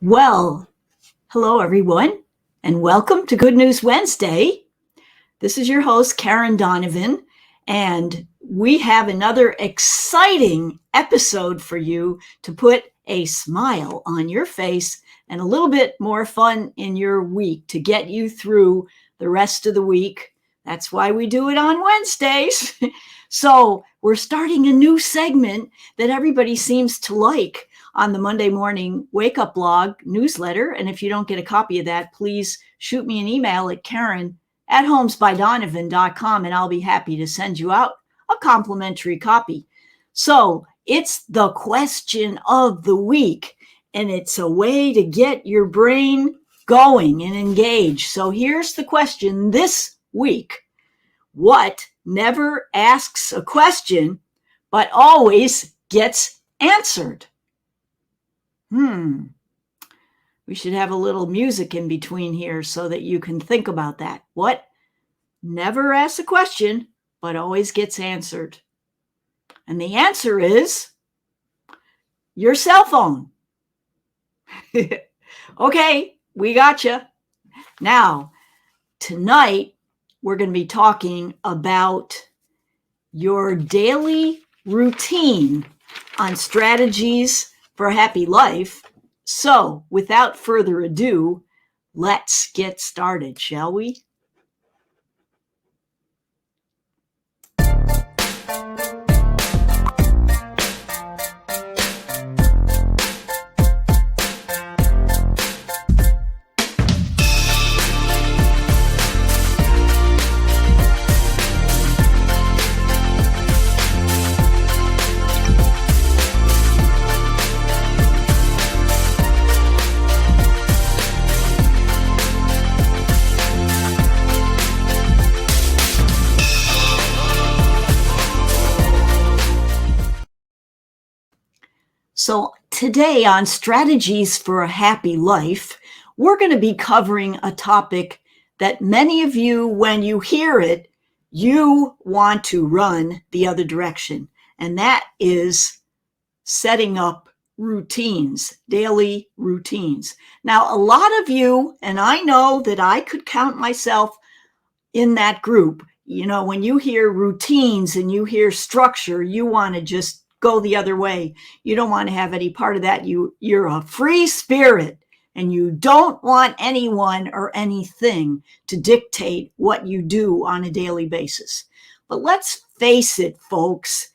Well, hello everyone, and welcome to Good News Wednesday. This is your host, Karen Donovan, and we have another exciting episode for you to put a smile on your face and a little bit more fun in your week to get you through the rest of the week. That's why we do it on Wednesdays. So we're starting a new segment that everybody seems to like on the Monday morning wake up blog newsletter. And if you don't get a copy of that, please shoot me an email at Karen@homesbydonovan.com and I'll be happy to send you out a complimentary copy. So it's the question of the week, and it's a way to get your brain going and engaged. So here's the question this week. What never asks a question, but always gets answered? We should have a little music in between here so that you can think about that. What never asks a question, but always gets answered? And the answer is your cell phone. Okay, we got you. Now, tonight, we're going to be talking about your daily routine on strategies for a happy life. So, without further ado, let's get started, shall we? So today on Strategies for a Happy Life, we're going to be covering a topic that many of you, when you hear it, you want to run the other direction. And that is setting up routines, daily routines. Now, a lot of you, and I know that I could count myself in that group, when you hear routines and you hear structure, you want to just go the other way. You don't want to have any part of that. You're a free spirit and you don't want anyone or anything to dictate what you do on a daily basis. But let's face it, folks,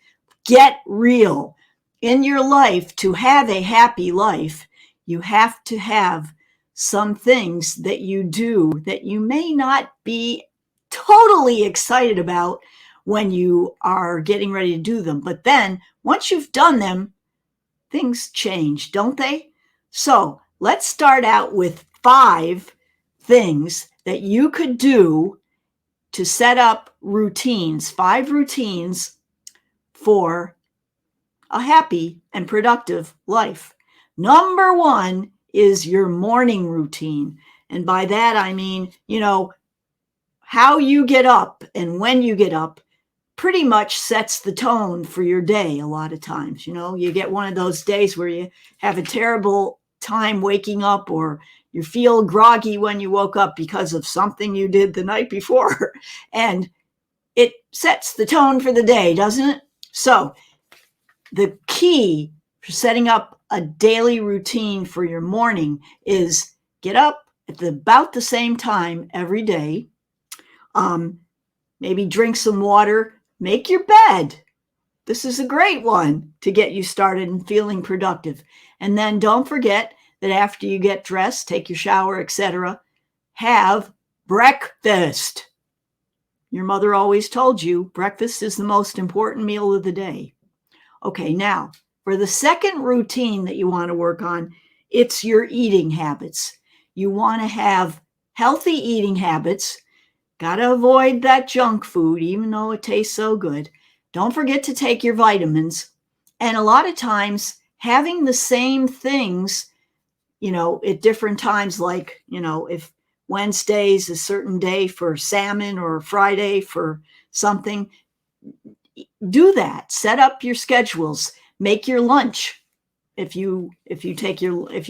get real. In your life, to have a happy life, you have to have some things that you do that you may not be totally excited about when you are getting ready to do them. But then once you've done them, things change, don't they? So let's start out with 5 things that you could do to set up routines, 5 routines for a happy and productive life. Number 1 is your morning routine. And by that, I mean, how you get up and when you get up pretty much sets the tone for your day a lot of times. You get one of those days where you have a terrible time waking up, or you feel groggy when you woke up because of something you did the night before. And it sets the tone for the day, doesn't it? So the key for setting up a daily routine for your morning is get up at about the same time every day. Maybe drink some water. Make your bed. This is a great one to get you started and feeling productive. And then don't forget that after you get dressed, take your shower, etc., have breakfast. Your mother always told you breakfast is the most important meal of the day. Okay, now for the second routine that you want to work on, it's your eating habits. You want to have healthy eating habits. Got to avoid that junk food, even though it tastes so good. Don't forget to take your vitamins. And a lot of times, having the same things, at different times, like, if Wednesday's a certain day for salmon or Friday for something, do that. Set up your schedules. Make your lunch if you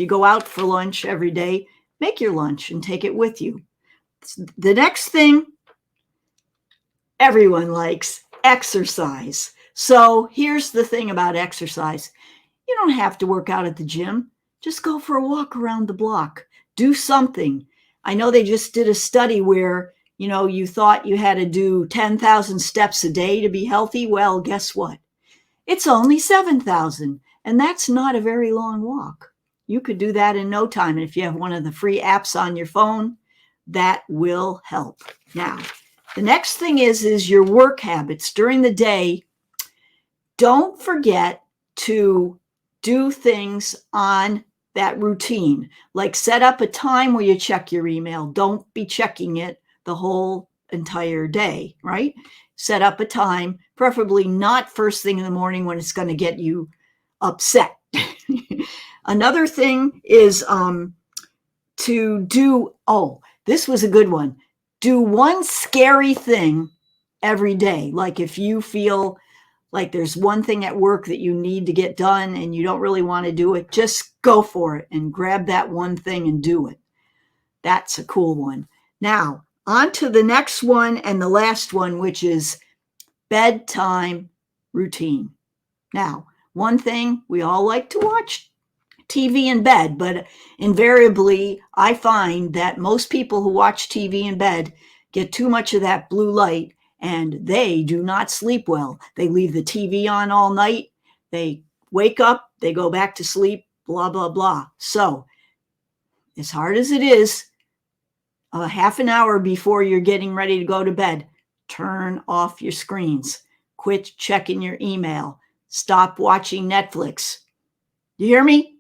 go out for lunch every day, make your lunch and take it with you. The next thing everyone likes, exercise. So here's the thing about exercise. You don't have to work out at the gym. Just go for a walk around the block. Do something. I know they just did a study where, you thought you had to do 10,000 steps a day to be healthy. Well, guess what? It's only 7,000, and that's not a very long walk. You could do that in no time. And if you have one of the free apps on your phone, that will help. Now, the next thing is your work habits during the day. Don't forget to do things on that routine, like set up a time where you check your email. Don't be checking it the whole entire day, right? Set up a time, preferably not first thing in the morning when it's going to get you upset. Another thing is to do, this was a good one. Do one scary thing every day. Like if you feel like there's one thing at work that you need to get done and you don't really want to do it, just go for it and grab that one thing and do it. That's a cool one. Now, on to the next one and the last one, which is bedtime routine. Now, one thing, we all like to watch TV in bed, but invariably I find that most people who watch TV in bed get too much of that blue light and they do not sleep well. They leave the TV on all night. They wake up, they go back to sleep, blah, blah, blah. So as hard as it is, a half an hour before you're getting ready to go to bed, turn off your screens. Quit checking your email. Stop watching Netflix. You hear me?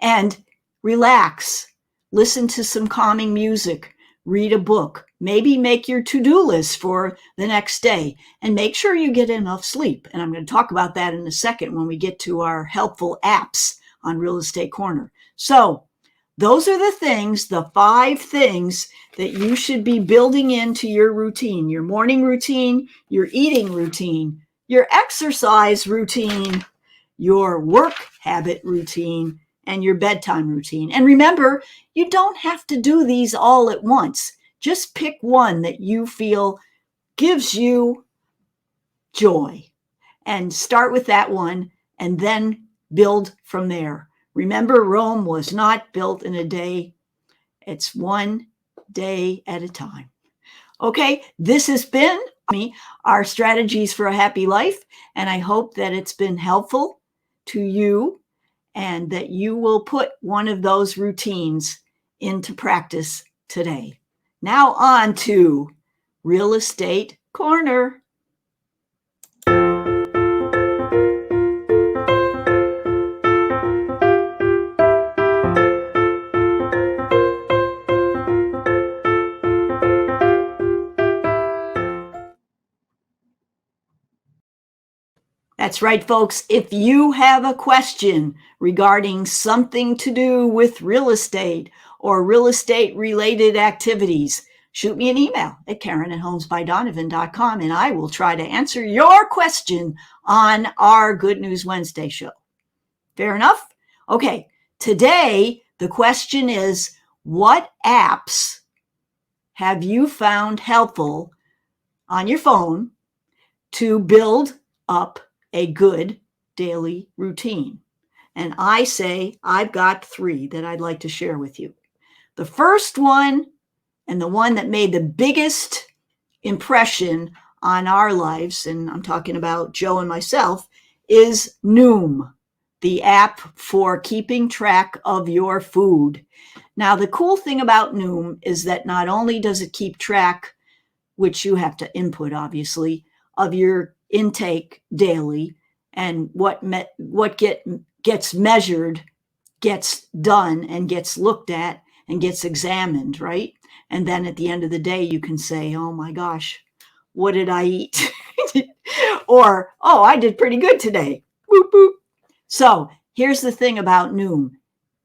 And relax. Listen to some calming music. Read a book. Maybe make your to-do list for the next day. And make sure you get enough sleep. And I'm going to talk about that in a second when we get to our helpful apps on Real Estate Corner. So those are the things, the 5 things that you should be building into your routine, your morning routine, your eating routine, your exercise routine, your work habit routine, and your bedtime routine. And remember, you don't have to do these all at once. Just pick one that you feel gives you joy and start with that one and then build from there. Remember, Rome was not built in a day. It's one day at a time. Okay, this has been our strategies for a happy life, and I hope that it's been helpful to you and that you will put one of those routines into practice today. Now on to Real Estate Corner. That's right, folks. If you have a question regarding something to do with real estate or real estate related activities, shoot me an email at Karen@homesbydonovan.com and I will try to answer your question on our Good News Wednesday show. Fair enough? Okay, today the question is, what apps have you found helpful on your phone to build up a good daily routine? And I say I've got 3 that I'd like to share with you. The first one, and the one that made the biggest impression on our lives, and I'm talking about Joe and myself, is Noom, the app for keeping track of your food. Now, the cool thing about Noom is that not only does it keep track, which you have to input, obviously, of your intake daily, and what gets measured gets done and gets looked at and gets examined, right? And then at the end of the day, you can say, oh my gosh, what did I eat? Or, oh, I did pretty good today. Boop, boop. So here's the thing about Noom.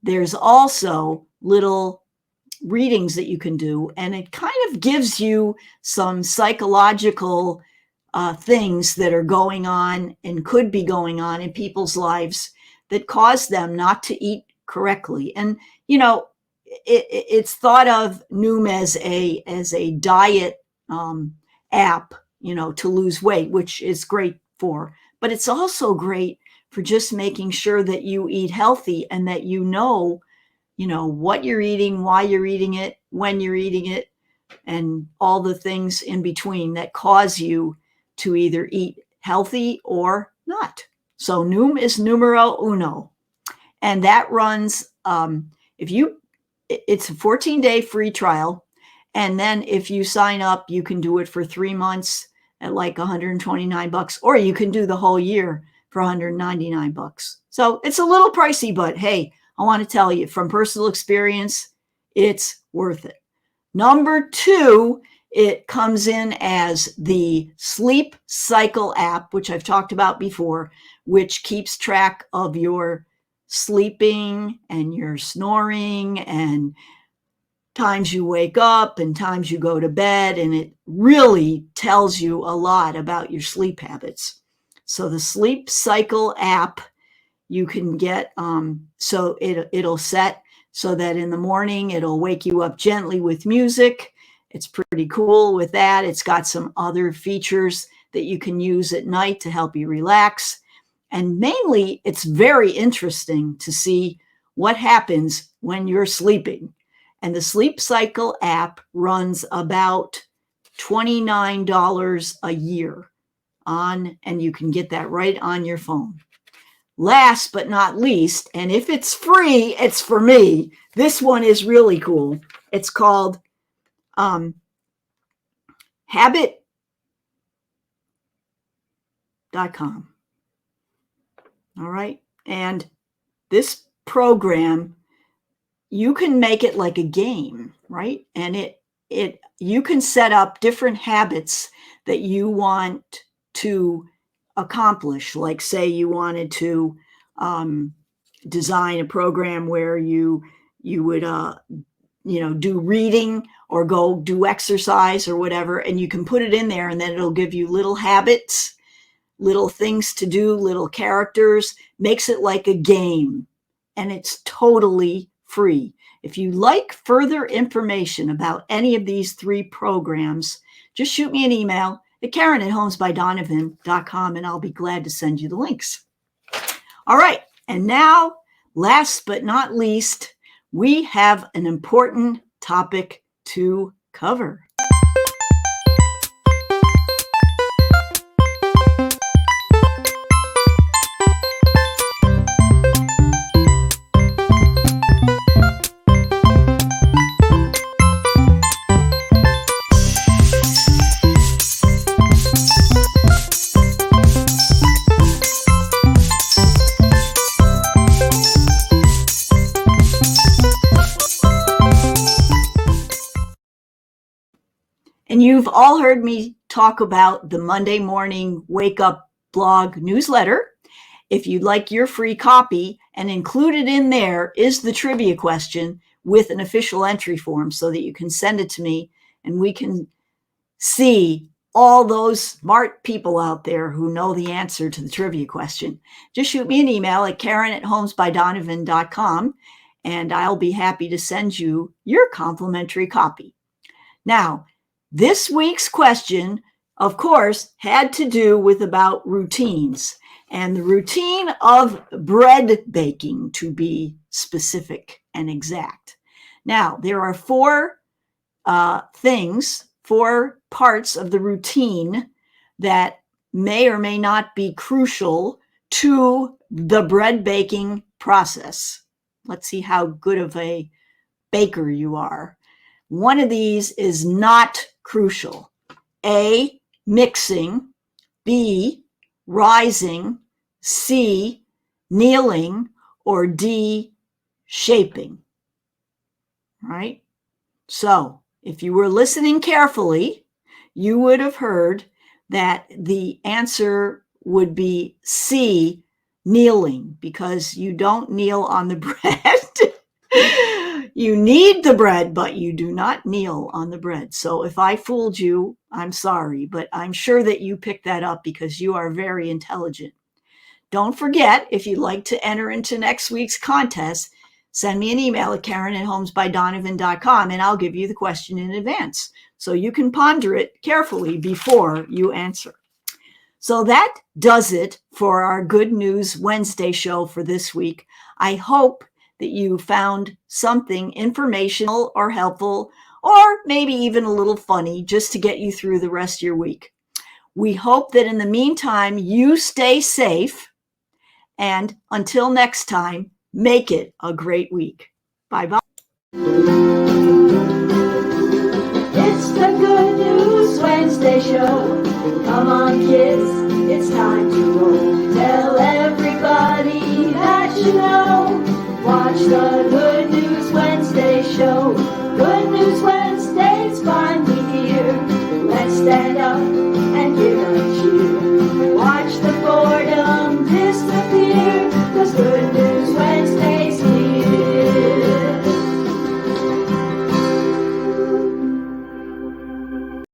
There's also little readings that you can do, and it kind of gives you some psychological things that are going on and could be going on in people's lives that cause them not to eat correctly. And, you know, it's thought of Noom as a diet app, you know, to lose weight, which is great for, but it's also great for just making sure that you eat healthy and that you know, what you're eating, why you're eating it, when you're eating it, and all the things in between that cause you to either eat healthy or not. So Noom is numero uno. And that runs, it's a 14-day free trial. And then if you sign up, you can do it for 3 months at like $129, or you can do the whole year for $199. So it's a little pricey, but hey, I want to tell you from personal experience, it's worth it. Number 2, it comes in as the Sleep Cycle app, which I've talked about before, which keeps track of your sleeping and your snoring and times you wake up and times you go to bed. And it really tells you a lot about your sleep habits. So the Sleep Cycle app, you can get, so it'll set so that in the morning, it'll wake you up gently with music. It's pretty cool with that. It's got some other features that you can use at night to help you relax. And mainly, it's very interesting to see what happens when you're sleeping. And the Sleep Cycle app runs about $29 a year and you can get that right on your phone. Last but not least, and if it's free, it's for me. This one is really cool. It's called habit.com. All right. And this program, you can make it like a game, right? And you can set up different habits that you want to accomplish. Like say you wanted to design a program where you would do reading or go do exercise or whatever, and you can put it in there, and then it'll give you little habits, little things to do, little characters, makes it like a game, and it's totally free. If you like further information about any of these 3 programs, just shoot me an email at Karen@homesbydonovan.com, and I'll be glad to send you the links. All right. And now, last but not least, we have an important topic to cover. And you've all heard me talk about the Monday morning wake up blog newsletter. If you'd like your free copy, and included in there is the trivia question with an official entry form so that you can send it to me and we can see all those smart people out there who know the answer to the trivia question. Just shoot me an email at Karen@homesbydonovan.com and I'll be happy to send you your complimentary copy. Now, this week's question, of course, had to do with about routines and the routine of bread baking, to be specific and exact. Now, there are 4 parts of the routine that may or may not be crucial to the bread baking process. Let's see how good of a baker you are. One of these is not crucial. A, mixing. B, rising. C, kneeling. Or D, shaping. All right? So, if you were listening carefully, you would have heard that the answer would be C, kneeling, because you don't kneel on the bread. You need the bread, but you do not kneel on the bread. So if I fooled you, I'm sorry, but I'm sure that you picked that up because you are very intelligent. Don't forget, if you'd like to enter into next week's contest, send me an email at karen@homesbydonovan.com and I'll give you the question in advance so you can ponder it carefully before you answer. So that does it for our Good News Wednesday show for this week. I hope that you found something informational or helpful, or maybe even a little funny, just to get you through the rest of your week. We hope that in the meantime, you stay safe. And until next time, make it a great week. Bye-bye. It's the Good News Wednesday show. Come on, kids, it's time to roll. Tell everybody that you know. Watch the Good News Wednesday show. Good News Wednesday's finally here. Let's stand up